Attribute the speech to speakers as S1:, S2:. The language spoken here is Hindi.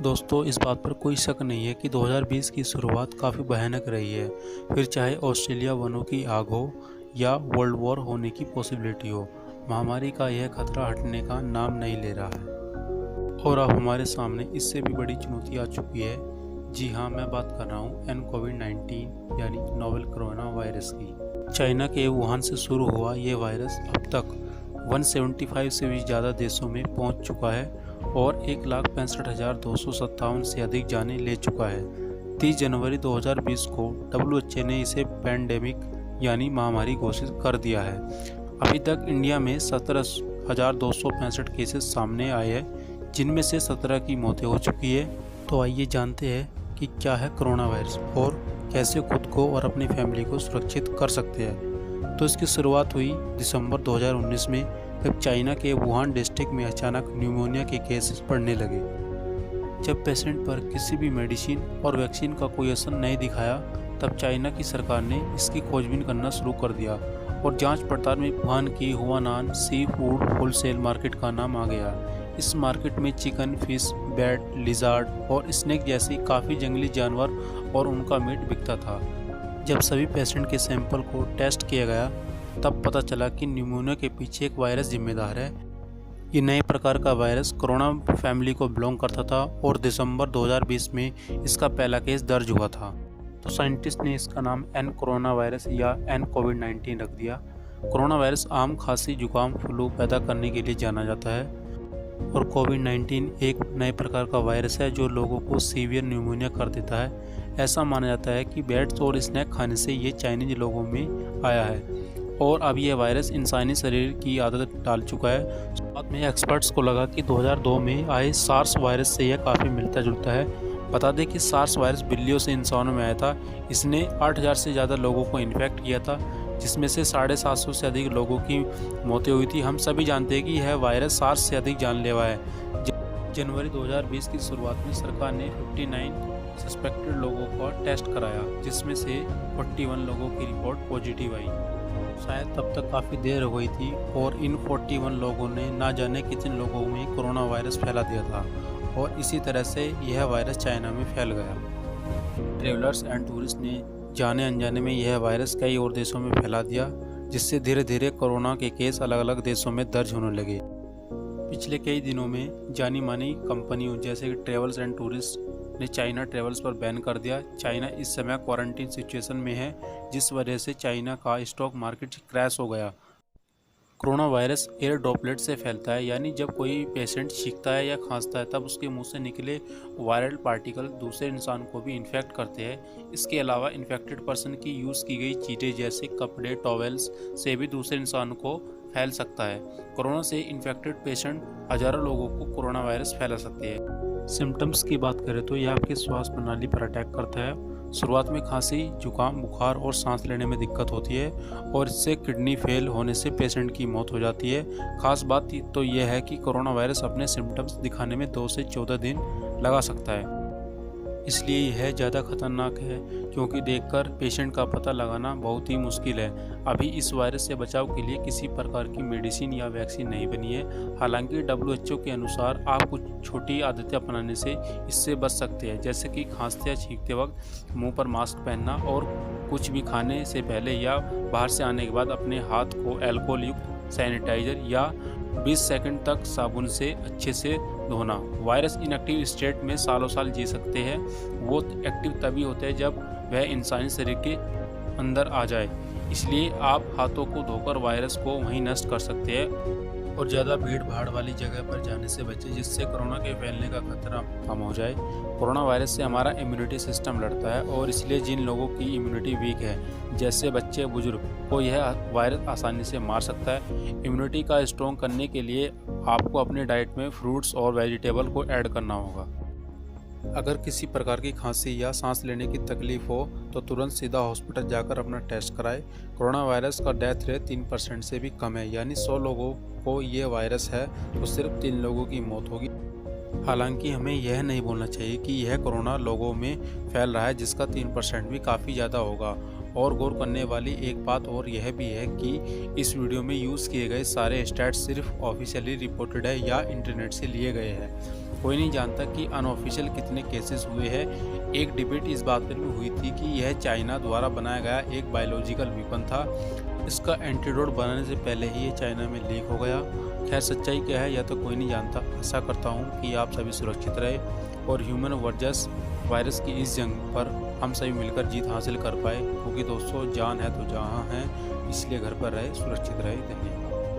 S1: दोस्तों, इस बात पर कोई शक नहीं है कि 2020 की शुरुआत काफ़ी भयानक रही है। फिर चाहे ऑस्ट्रेलिया वनों की आग हो या वर्ल्ड वॉर होने की पॉसिबिलिटी हो, महामारी का यह खतरा हटने का नाम नहीं ले रहा है। और अब हमारे सामने इससे भी बड़ी चुनौती आ चुकी है। जी हाँ, मैं बात कर रहा हूँ कोविड-19 यानी नोवेल कोरोना वायरस की। चाइना के वुहान से शुरू हुआ ये वायरस अब तक 175 से भी ज़्यादा देशों में पहुँच चुका है और 1,65,257 से अधिक जानें ले चुका है। 30 जनवरी 2020 को WHO ने इसे पैंडेमिक यानी महामारी घोषित कर दिया है। अभी तक इंडिया में 17,265 केसेस सामने आए हैं, जिनमें से 17 की मौतें हो चुकी है। तो आइए जानते हैं कि क्या है कोरोना वायरस और कैसे खुद को और अपनी फैमिली को सुरक्षित कर सकते हैं। तो इसकी शुरुआत हुई दिसंबर 2019 में, जब चाइना के वुहान डिस्ट्रिक्ट में अचानक न्यूमोनिया के केसेस बढ़ने लगे। जब पेशेंट पर किसी भी मेडिसिन और वैक्सीन का कोई असर नहीं दिखाया, तब चाइना की सरकार ने इसकी खोजबीन करना शुरू कर दिया और जांच पड़ताल में वुहान की हुआनान सी फूड होलसेल मार्केट का नाम आ गया। इस मार्केट में चिकन, फिश, बैट, लिजार्ड और स्नेक जैसी काफ़ी जंगली जानवर और उनका मीट बिकता था। जब सभी पेशेंट के सैंपल को टेस्ट किया गया, तब पता चला कि न्यूमोनिया के पीछे एक वायरस जिम्मेदार है। ये नए प्रकार का वायरस कोरोना फैमिली को बिलोंग करता था और दिसंबर 2020 में इसका पहला केस दर्ज हुआ था। तो साइंटिस्ट ने इसका नाम एन कोरोना वायरस या एन कोविड-19 रख दिया। कोरोना वायरस आम खांसी, जुकाम, फ्लू पैदा करने के लिए जाना जाता है और कोविड-19 एक नए प्रकार का वायरस है जो लोगों को सीवियर न्यूमोनिया कर देता है। ऐसा माना जाता है कि बैट्स और स्नैक खाने से ये चाइनीज लोगों में आया है और अब यह वायरस इंसानी शरीर की आदत डाल चुका है। बाद में एक्सपर्ट्स को लगा कि 2002 में आए सार्स वायरस से यह काफ़ी मिलता जुलता है। बता दें कि सार्स वायरस बिल्लियों से इंसानों में आया था। इसने 8,000 से ज़्यादा लोगों को इन्फेक्ट किया था, जिसमें से 750 से अधिक लोगों की मौतें हुई थी। हम सभी जानते हैं कि यह वायरस सार्स से अधिक जानलेवा है। जनवरी 2020 की शुरुआत में सरकार ने 59 सस्पेक्टेड लोगों का टेस्ट कराया, जिसमें से 41 लोगों की रिपोर्ट पॉजिटिव आई। शायद तब तक काफ़ी देर हो गई थी और इन 41 लोगों ने ना जाने कितने लोगों में कोरोना वायरस फैला दिया था और इसी तरह से यह वायरस चाइना में फैल गया। ट्रेवलर्स एंड टूरिस्ट ने जाने अनजाने में यह वायरस कई और देशों में फैला दिया, जिससे धीरे धीरे कोरोना के केस अलग अलग देशों में दर्ज होने लगे। पिछले कई दिनों में जानी मानी कंपनियों जैसे कि ट्रेवल्स एंड टूरिस्ट ने चाइना ट्रेवल्स पर बैन कर दिया। चाइना इस समय क्वारंटीन सिचुएशन में है, जिस वजह से चाइना का स्टॉक मार्केट क्रैश हो गया। कोरोना वायरस एयर ड्रॉपलेट से फैलता है, यानी जब कोई पेशेंट छींकता है या खांसता है, तब उसके मुंह से निकले वायरल पार्टिकल दूसरे इंसान को भी इन्फेक्ट करते हैं। इसके अलावा इन्फेक्टेड पर्सन की यूज़ की गई चीज़ें जैसे कपड़े, टॉवेल्स से भी दूसरे इंसान को फैल सकता है। कोरोना से इन्फेक्टेड पेशेंट हज़ारों लोगों को कोरोना वायरस फैला सकते हैं। सिम्टम्स की बात करें तो यह आपकी श्वास प्रणाली पर अटैक करता है। शुरुआत में खांसी, जुकाम, बुखार और सांस लेने में दिक्कत होती है और इससे किडनी फेल होने से पेशेंट की मौत हो जाती है। खास बात तो यह है कि कोरोना वायरस अपने सिम्टम्स दिखाने में 2 से 14 दिन लगा सकता है। इसलिए यह ज़्यादा खतरनाक है, क्योंकि देखकर पेशेंट का पता लगाना बहुत ही मुश्किल है। अभी इस वायरस से बचाव के लिए किसी प्रकार की मेडिसिन या वैक्सीन नहीं बनी है। हालांकि WHO के अनुसार आप कुछ छोटी आदतें अपनाने से इससे बच सकते हैं, जैसे कि खांसते या छींकते वक्त मुंह पर मास्क पहनना और कुछ भी खाने से पहले या बाहर से आने के बाद अपने हाथ को अल्कोहल युक्त सैनिटाइजर या 20 सेकंड तक साबुन से अच्छे से धोना। वायरस इनएक्टिव स्टेट में सालों साल जी सकते हैं। वो एक्टिव तभी होते हैं जब वह इंसानी शरीर के अंदर आ जाए। इसलिए आप हाथों को धोकर वायरस को वहीं नष्ट कर सकते हैं और ज़्यादा भीड़ भाड़ वाली जगह पर जाने से बचें, जिससे कोरोना के फैलने का खतरा कम हो जाए। कोरोना वायरस से हमारा इम्यूनिटी सिस्टम लड़ता है और इसलिए जिन लोगों की इम्यूनिटी वीक है, जैसे बच्चे, बुजुर्ग, को यह वायरस आसानी से मार सकता है। इम्यूनिटी का स्ट्रॉन्ग करने के लिए आपको अपने डाइट में फ्रूट्स और वेजिटेबल को ऐड करना होगा। अगर किसी प्रकार की खांसी या सांस लेने की तकलीफ हो तो तुरंत सीधा हॉस्पिटल जाकर अपना टेस्ट कराएं। कोरोना वायरस का डेथ रेट 3% से भी कम है, यानी 100 लोगों को ये वायरस है तो सिर्फ 3 लोगों की मौत होगी। हालांकि हमें यह नहीं बोलना चाहिए कि यह कोरोना लोगों में फैल रहा है, जिसका 3% भी काफ़ी ज़्यादा होगा। और गौर करने वाली एक बात और यह भी है कि इस वीडियो में यूज़ किए गए सारे स्टैट्स सिर्फ ऑफिशियली रिपोर्टेड है या इंटरनेट से लिए गए हैं। कोई नहीं जानता कि अनऑफिशियल कितने केसेस हुए हैं। एक डिबेट इस बात पर भी हुई थी कि यह चाइना द्वारा बनाया गया एक बायोलॉजिकल वेपन था। इसका एंटीडोट बनाने से पहले ही ये चाइना में लीक हो गया। खैर सच्चाई क्या है यह तो कोई नहीं जानता। आशा करता हूँ कि आप सभी सुरक्षित रहे और ह्यूमन वर्सेस वायरस की इस जंग पर हम सभी मिलकर जीत हासिल कर पाए, क्योंकि दोस्तों जान है तो जहाँ है, इसलिए घर पर रहे, सुरक्षित रहे। धन्यवाद।